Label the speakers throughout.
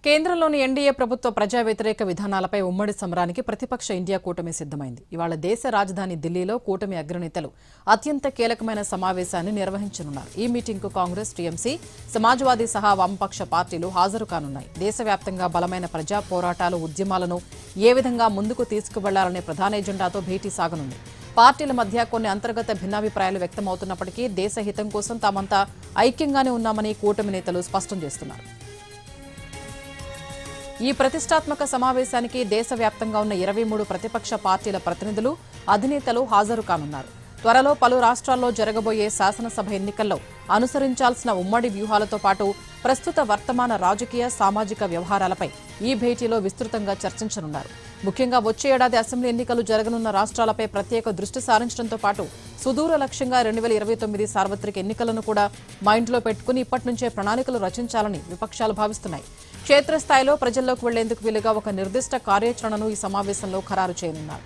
Speaker 1: కేంద్రంలోని ఎన్డీఏ ప్రభుత్వ ప్రజా వ్యతిరేక విధానాలపై ఉమ్మడి సమరానికి ప్రతిపక్ష ఇండియా కూటమి సిద్ధమైంది. ఇవాళ దేశ రాజధాని ఢిల్లీలో కూటమి అగ్రనేతలు అత్యంత కీలకమైన సమావేశాన్ని నిర్వహించనున్నారు. ఈ మీటింగ్కు కాంగ్రెస్, టీఎంసీ, సమాజ్వాదీ సహా వామపక్ష పార్టీలు హాజరు కానున్నాయి. దేశవ్యాప్తంగా బలమైన ప్రజా పోరాటాలు, ఉద్యమాలను ఏ విధంగా ముందుకు తీసుకువెళ్లాలనే ప్రధాన ఎజెండాతో భేటీ సాగనుంది. పార్టీల మధ్య కొన్ని అంతర్గత భిన్నాభిప్రాయాలు వ్యక్తమవుతున్నప్పటికీ దేశ హితం కోసం తామంతా ఐక్యంగానే ఉన్నామని కూటమి నేతలు స్పష్టం చేస్తున్నారు. ఈ ప్రతిష్టాత్మక సమావేశానికి దేశవ్యాప్తంగా ఉన్న 23 ప్రతిపక్ష పార్టీల ప్రతినిధులు, అధినేతలు హాజరు కానున్నారు. త్వరలో పలు రాష్ట్రాల్లో జరగబోయే శాసనసభ ఎన్నికల్లో అనుసరించాల్సిన ఉమ్మడి వ్యూహాలతో పాటు ప్రస్తుత వర్తమాన రాజకీయ, సామాజిక వ్యవహారాలపై ఈ భేటీలో విస్తృతంగా చర్చించనున్నారు. ముఖ్యంగా వచ్చే ఏడాది అసెంబ్లీ ఎన్నికలు జరగనున్న రాష్ట్రాలపై ప్రత్యేక దృష్టి సారించడంతో పాటు సుదూర లక్ష్యంగా 2029 సార్వత్రిక ఎన్నికలను కూడా మైండ్లో పెట్టుకుని ఇప్పటి నుంచే ప్రణాళికలు రచించాలని విపక్షాలు భావిస్తున్నాయి. క్షేత్రస్థాయిలో ప్రజల్లోకి వెళ్లేందుకు వీలుగా ఒక నిర్దిష్ట కార్యాచరణను ఈ సమావేశంలో ఖరారు చేయనున్నారు.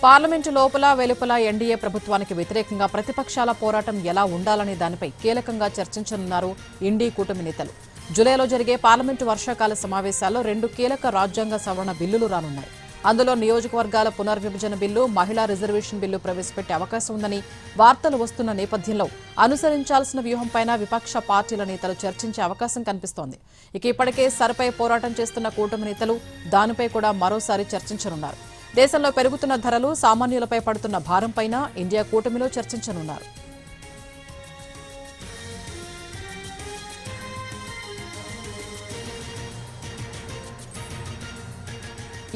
Speaker 1: పార్లమెంటు లోపల వెలుపల ఎన్డీఏ ప్రభుత్వానికి వ్యతిరేకంగా ప్రతిపక్షాల పోరాటం ఎలా ఉండాలనే దానిపై కీలకంగా చర్చించనున్నారు ఇండీ కూటమి నేతలు. జూలైలో జరిగే పార్లమెంటు వర్షాకాల సమావేశాల్లో 2 కీలక రాజ్యాంగ సవరణ బిల్లులు రానున్నాయి. అందులో నియోజకవర్గాల పునర్విభజన బిల్లు, మహిళా రిజర్వేషన్ బిల్లు ప్రవేశపెట్టే అవకాశం ఉందని వార్తలు వస్తున్న నేపథ్యంలో అనుసరించాల్సిన వ్యూహంపై విపక్ష పార్టీల నేతలు చర్చించే అవకాశం కనిపిస్తోంది. ఇక ఇప్పటికే సరిపై పోరాటం చేస్తున్న కూటమి నేతలు దానిపై కూడా మరోసారి చర్చించనున్నారు. దేశంలో పెరుగుతున్న ధరలు, సామాన్యులపై పడుతున్న భారంపైన ఇండియా కూటమిలో చర్చించనున్నారు.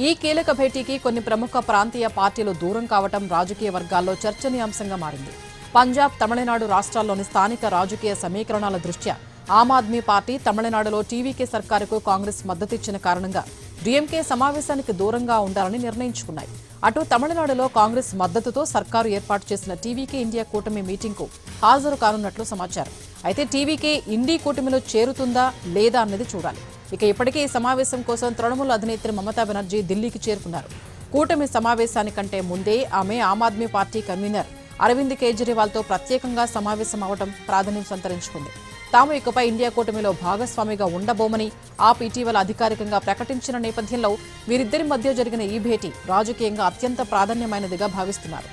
Speaker 1: ఈ కీలక భేటీకి కొన్ని ప్రముఖ ప్రాంతీయ పార్టీలు దూరం కావడం రాజకీయ వర్గాల్లో చర్చనీయాంశంగా మారింది. పంజాబ్, తమిళనాడు రాష్ట్రాల్లోని స్థానిక రాజకీయ సమీకరణాల దృష్ట్యా ఆమ్ ఆద్మీ పార్టీ తమిళనాడులో టీవీకే సర్కారుకు కాంగ్రెస్ మద్దతిచ్చిన కారణంగా డీఎంకే సమావేశానికి దూరంగా ఉండాలని నిర్ణయించుకున్నాయి. అటు తమిళనాడులో కాంగ్రెస్ మద్దతుతో సర్కారు ఏర్పాటు చేసిన టీవీకే ఇండియా కూటమి మీటింగ్కు హాజరు కానున్నట్లు సమాచారం. అయితే టీవీకే ఇండీ కూటమిలో చేరుతుందా లేదా అన్నది చూడాలి. ఇక ఇప్పటికే ఈ సమావేశం కోసం తృణమూల్ అధినేత్రి మమతా బెనర్జీ ఢిల్లీకి చేరుకున్నారు. కూటమి సమావేశానికంటే ముందే ఆమె ఆమ్ ఆద్మీ పార్టీ కన్వీనర్ అరవింద్ కేజ్రీవాల్తో ప్రత్యేకంగా సమావేశం అవడం ప్రాధాన్యం సంతరించుకుంది. తాము ఇకపై ఇండియా కూటమిలో భాగస్వామిగా ఉండబోమని ఆప్ ఇటీవల అధికారికంగా ప్రకటించిన నేపథ్యంలో వీరిద్దరి మధ్య జరిగిన ఈ భేటీ రాజకీయంగా అత్యంత ప్రాధాన్యమైనదిగా భావిస్తున్నారు.